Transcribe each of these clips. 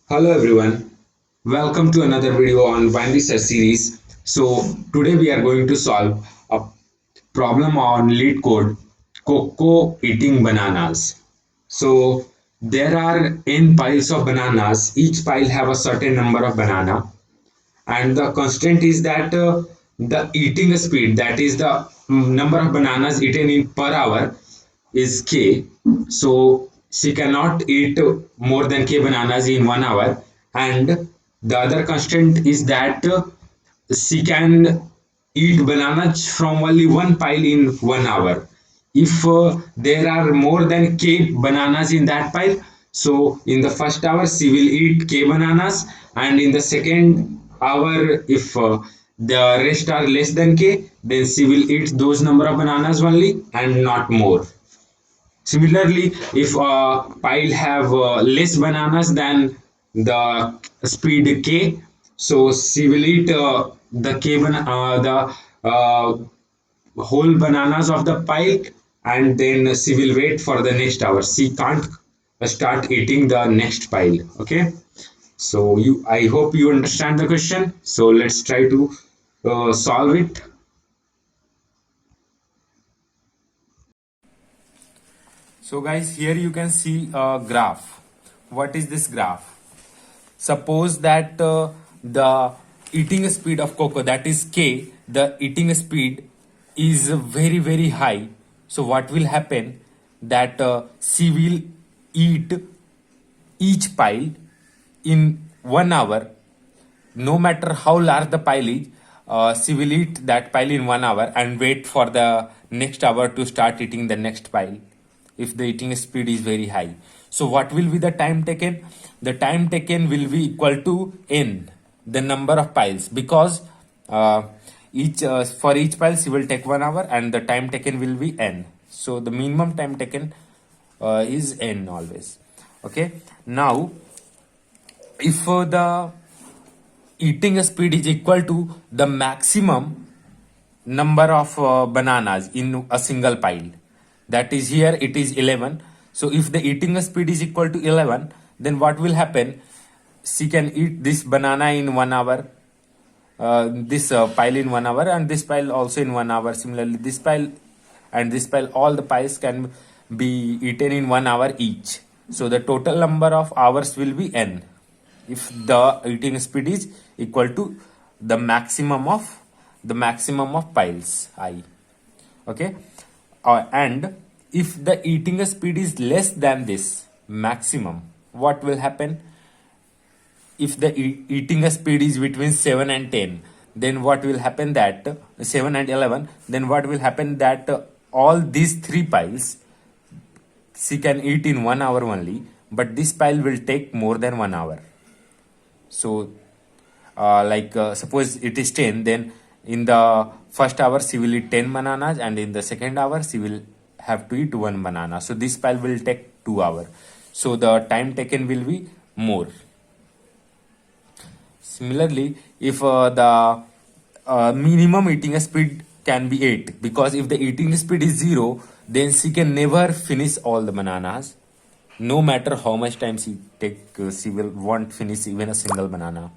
Hello everyone, welcome to another video on binary search series. So today we are going to solve a problem on lead code Coco eating bananas. So there are n piles of bananas, each pile have a certain number of banana, and the constraint is that the eating speed, that is the number of bananas eaten in per hour, is k. So she cannot eat more than k bananas in 1 hour, and the other constraint is that she can eat bananas from only one pile in 1 hour. If there are more than k bananas in that pile, so in the first hour she will eat k bananas, and in the second hour, if the rest are less than k, then she will eat those number of bananas only and not more. Similarly, if a pile have less bananas than the speed k, so she will eat the whole bananas of the pile, and then she will wait for the next hour. She can't start eating the next pile. Okay, so I hope you understand the question. So let's try to solve it. So guys, here you can see a graph. What is this graph? Suppose that the eating speed of Coco, that is K, the eating speed is very high. So what will happen? That she will eat each pile in 1 hour. No matter how large the pile is, she will eat that pile in 1 hour and wait for the next hour to start eating the next pile if the eating speed is very high. So what will be the time taken? The time taken will be equal to n, the number of piles, because each for each pile she will take 1 hour and the time taken will be n. So the minimum time taken is n always. Okay. Now, if the eating speed is equal to the maximum number of bananas in a single pile, that is here it is 11. So if the eating speed is equal to 11, then what will happen? She can eat this banana in 1 hour, this pile in 1 hour, and this pile also in 1 hour. Similarly, this pile and this pile, all the piles can be eaten in 1 hour each. So the total number of hours will be n if the eating speed is equal to the maximum of piles I. Okay. And if the eating speed is less than this maximum, what will happen? If the eating speed is between 7 and 10, then what will happen? That 7 and 11, then what will happen? That all these three piles she can eat in 1 hour only, but this pile will take more than 1 hour. So suppose it is 10, then in the first hour she will eat 10 bananas, and in the second hour she will have to eat one banana. So this pile will take 2 hours. So the time taken will be more. Similarly, if the minimum eating speed can be 8, because if the eating speed is 0, then she can never finish all the bananas. No matter how much time she take, she will won't finish even a single banana.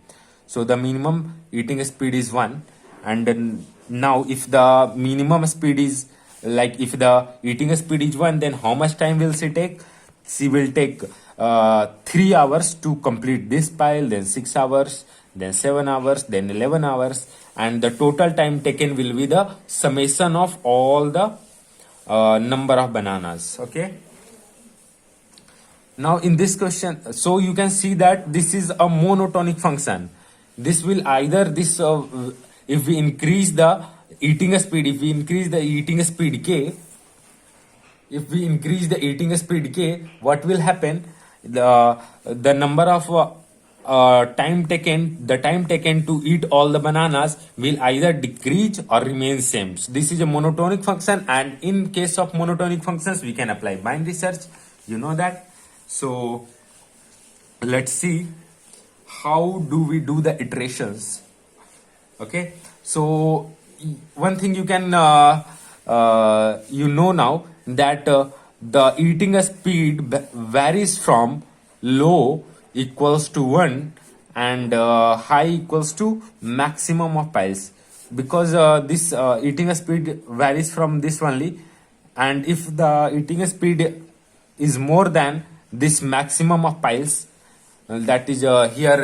So the minimum eating speed is 1, and then now if the minimum speed is, like, if the eating speed is 1, then how much time will she take? She will take 3 hours to complete this pile, then 6 hours, then 7 hours, then 11 hours, and the total time taken will be the summation of all the number of bananas. Okay. Now in this question, so you can see that this is a monotonic function. This will either this if we increase the eating speed, if we increase the eating speed k, if we increase the eating speed k, what will happen? The number of the time taken to eat all the bananas will either decrease or remain same. So this is a monotonic function, and in case of monotonic functions we can apply binary search, you know that. So let's see how do we do the iterations. Okay. So one thing you can now that the eating speed varies from low equals to 1 and high equals to maximum of piles, because this eating speed varies from this only, and if the eating speed is more than this maximum of piles, that is here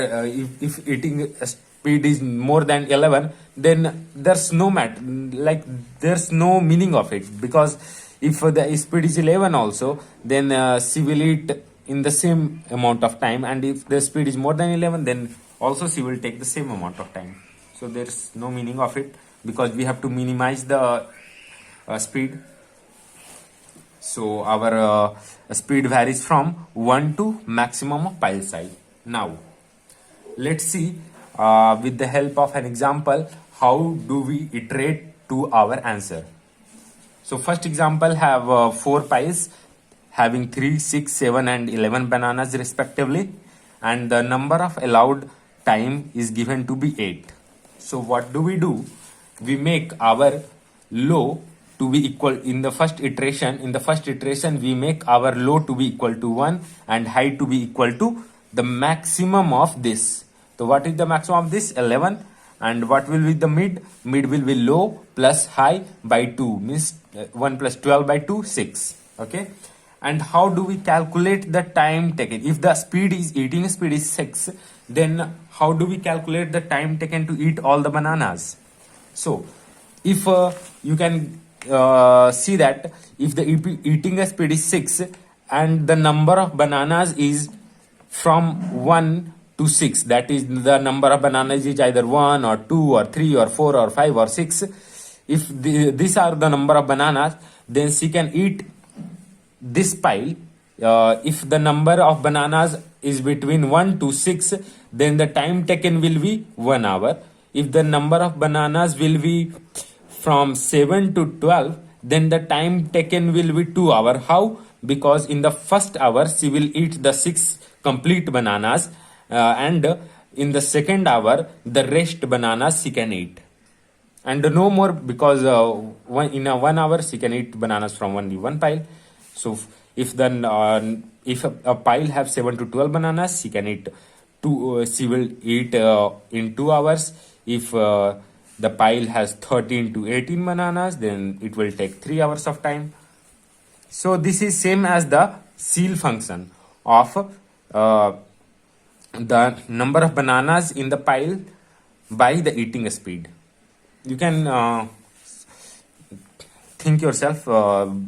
if eating speed is more than 11, then there's no like there's no meaning of it, because if the speed is 11 also, then she will eat in the same amount of time, and if the speed is more than 11, then also she will take the same amount of time. So there's no meaning of it, because we have to minimize the speed. So our speed varies from 1 to maximum of pile size. Now let's see with the help of an example how do we iterate to our answer. So first example have 4 piles having 3, 6, 7 and 11 bananas respectively, and the number of allowed time is given to be 8. So what do? We make our low to be equal in the first iteration. In the first iteration, we make our low to be equal to 1 and high to be equal to the maximum of this. So what is the maximum of this? 11. And what will be the mid? Mid will be low plus high by 2, means 1 plus 12 by 2, 6. Okay. And how do we calculate the time taken? If the eating speed is 6, then how do we calculate the time taken to eat all the bananas? So if you can see that if the eating speed is 6 and the number of bananas is from 1 to 6, that is the number of bananas is either 1 or 2 or 3 or 4 or 5 or 6. If these are the number of bananas, then she can eat this pile. If the number of bananas is between 1 to 6, then the time taken will be 1 hour. If the number of bananas will be from 7 to 12, then the time taken will be 2 hours. How? Because in the first hour she will eat the 6 complete bananas, and in the second hour the rest bananas she can eat, and no more, because in a 1 hour she can eat bananas from only one pile. So if a pile have 7 to 12 bananas, she can eat she will eat in 2 hours. If the pile has 13 to 18 bananas, then it will take 3 hours of time. So this is same as the ceil function of the number of bananas in the pile by the eating speed. You can think yourself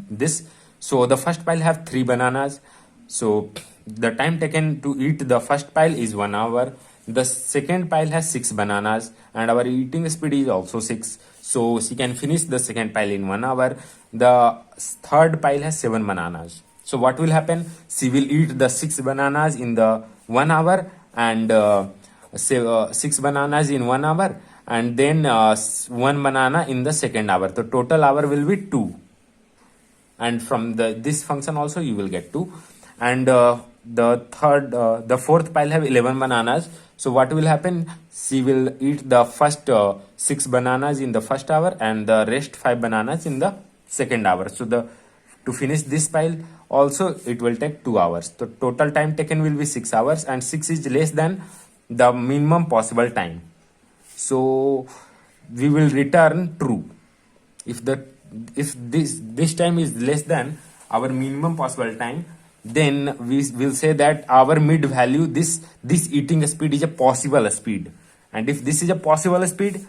this. So the first pile have 3 bananas. So the time taken to eat the first pile is 1 hour. The second pile has 6 bananas and our eating speed is also 6. So she can finish the second pile in 1 hour. The third pile has 7 bananas. So what will happen? She will eat the 6 bananas in the 1 hour and 6 bananas in 1 hour, and then 1 banana in the second hour. The total hour will be 2. And from this function also you will get 2. And the fourth pile have 11 bananas. So what will happen? She will eat the first 6 bananas in the first hour and the rest 5 bananas in the second hour. So to finish this pile also it will take 2 hours. The total time taken will be 6 hours, and 6 is less than the minimum possible time. So we will return true. If this time is less than our minimum possible time, then we will say that our mid value, this eating speed is a possible speed. And if this is a possible speed,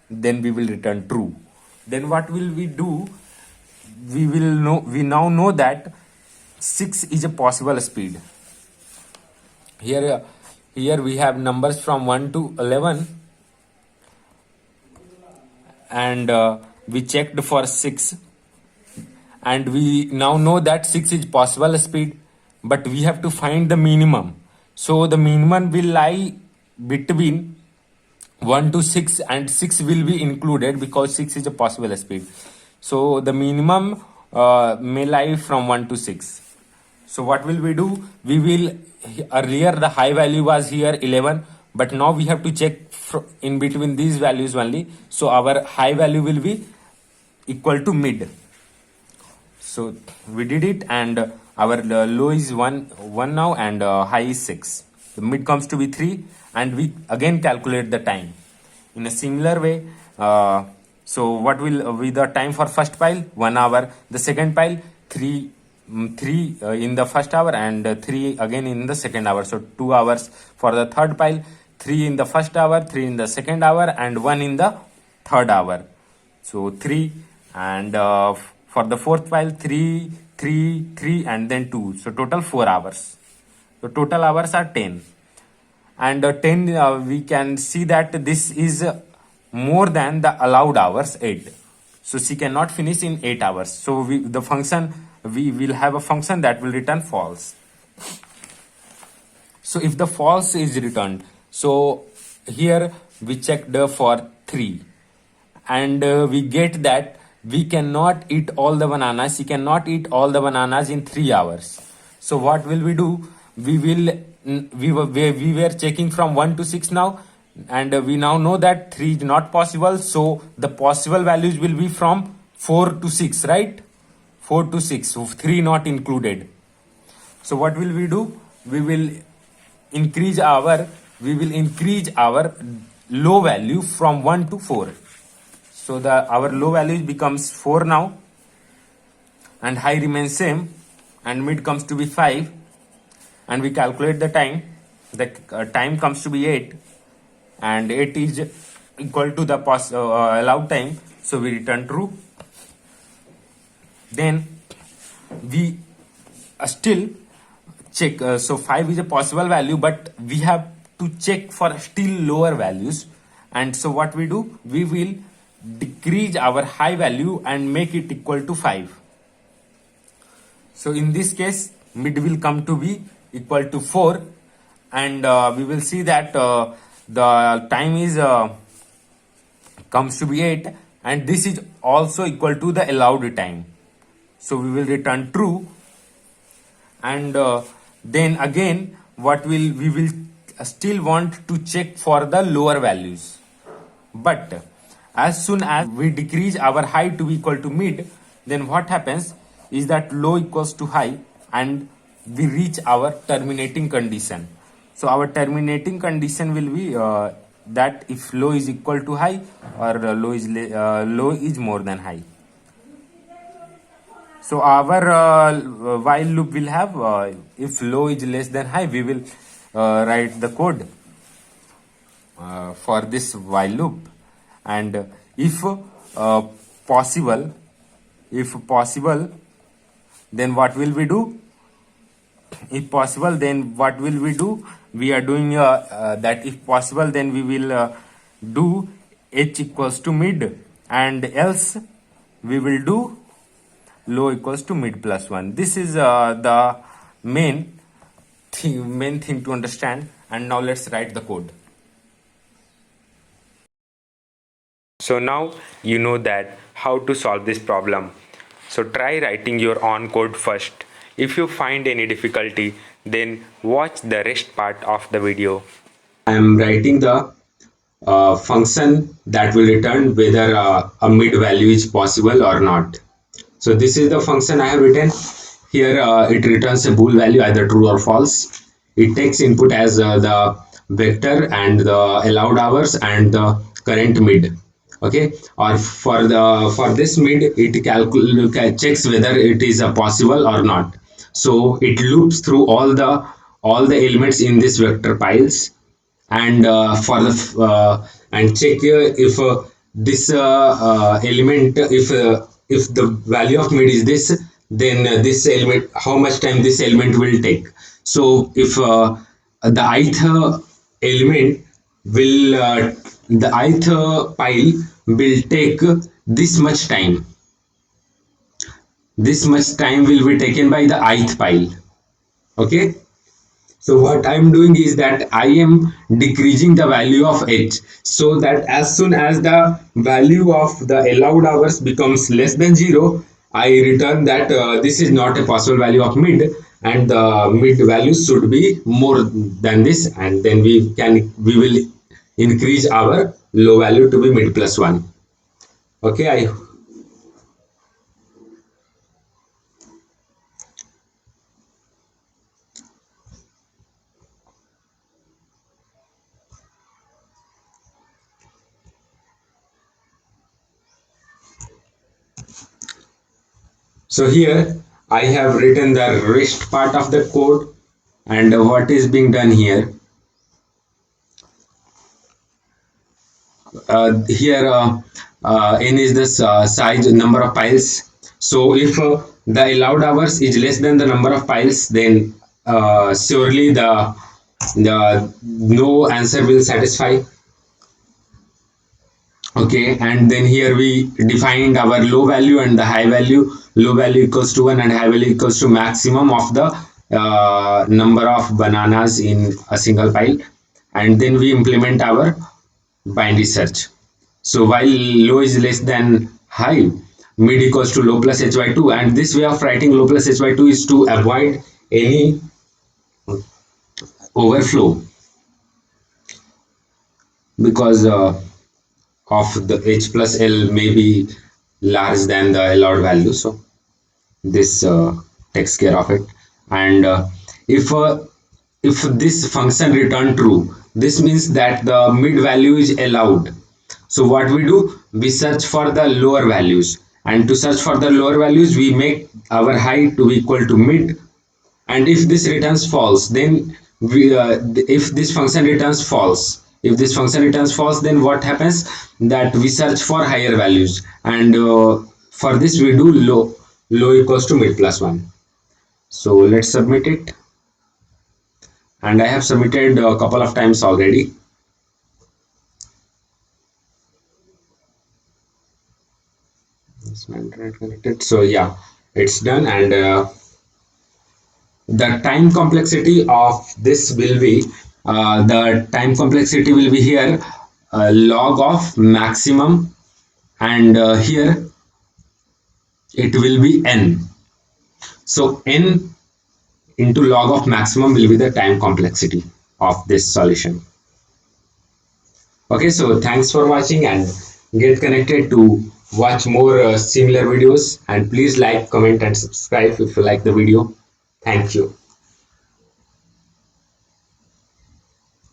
then we will return true. Then what will we do? We now know that 6 is a possible speed. Here we have numbers from 1 to 11, and we checked for 6, and we now know that 6 is possible speed, but we have to find the minimum. So the minimum will lie between 1 to 6, and 6 will be included because 6 is a possible speed. So the minimum may lie from 1 to 6. So what will we do? We will, earlier the high value was here 11, but now we have to check in between these values only. So our high value will be equal to mid. So we did it, and our low is 1 now, and high is 6. the mid comes to be 3, and we again calculate the time in a similar way. So what will be the time for first pile? 1 hour. The second pile, 3 in the first hour, and 3 again in the second hour. So 2 hours for the third pile, 3 in the first hour, 3 in the second hour, and 1 in the third hour. So 3, and for the fourth pile, 3, 3, 3, and then 2. So total 4 hours. So total hours are 10. And 10, we can see that this is more than the allowed hours, 8. So she cannot finish in 8 hours. So we will have a function that will return false. So if the false is returned, so here we checked for 3, and we get that we cannot eat all the bananas. She cannot eat all the bananas in 3 hours. So what will we do? We were checking from 1 to 6 now, and we now know that 3 is not possible. So the possible values will be from 4 to 6, right? 4 to 6, so 3 not included. So what will we do? We will increase our low value from 1 to 4. So our low value becomes 4 now, and high remains same, and mid comes to be 5, and we calculate the time. The time comes to be 8, and 8 is equal to the allowed time. So we return true. Then we still check. So 5 is a possible value, but we have to check for still lower values. And so what we do? We will decrease our high value and make it equal to 5. So in this case, mid will come to be equal to 4, and we will see that the time is comes to be 8, and this is also equal to the allowed time. So we will return true, and then again we will still want to check for the lower values. But as soon as we decrease our high to be equal to mid, then what happens is that low equals to high, and we reach our terminating condition. So our terminating condition will be that if low is equal to high, or low is more than high. So our while loop will have if low is less than high, we will write the code for this while loop. And if possible, then what will we do? If possible, then what will we do? We are doing that if possible, then we will do h equals to mid, and else we will do low equals to mid plus 1. This is the main thing to understand. And now let's write the code. So now you know that how to solve this problem. So try writing your own code first. If you find any difficulty, then watch the rest part of the video. I am writing the function that will return whether a mid value is possible or not. So this is the function I have written. Here it returns a bool value, either true or false. It takes input as the vector and the allowed hours and the current mid. Okay, or for this mid, it checks whether it is possible or not. So it loops through all the elements in this vector piles, and and check if this element, if the value of mid is this, then this element, how much time this element will take. So if the ith element will the ith pile will take this much time will be taken by the ith pile. Okay, so what I'm doing is that I am decreasing the value of h, so that as soon as the value of the allowed hours becomes less than 0, I return that this is not a possible value of mid, and the mid value should be more than this, and then we will increase our low value to be mid plus 1. Okay, I So here I have written the rest part of the code, and what is being done here. Here n is the size number of piles. So if the allowed hours is less than the number of piles, then surely the no answer will satisfy. Okay, and then here we defined our low value and the high value. Low value equals to 1 and high value equals to maximum of the number of bananas in a single pile. And then we implement our binary search. So while low is less than high, mid equals to low plus hy2, and this way of writing low plus hy2 is to avoid any overflow, because of the h plus l may be large than the allowed value. So this takes care of it. And if this function return true, this means that the mid value is allowed. So what we do, we search for the lower values, and to search for the lower values we make our high to equal to mid. And if this returns false, then if this function returns false, then what happens, that we search for higher values, and for this we do low equals to mid plus 1. So let's submit it, and I have submitted a couple of times already. So yeah, it's done. And the time complexity of this will be here log of maximum, and here it will be n. So n into log of maximum will be the time complexity of this solution. Okay, so thanks for watching, and get connected to watch more similar videos, and please like, comment and subscribe if you like the video. Thank you.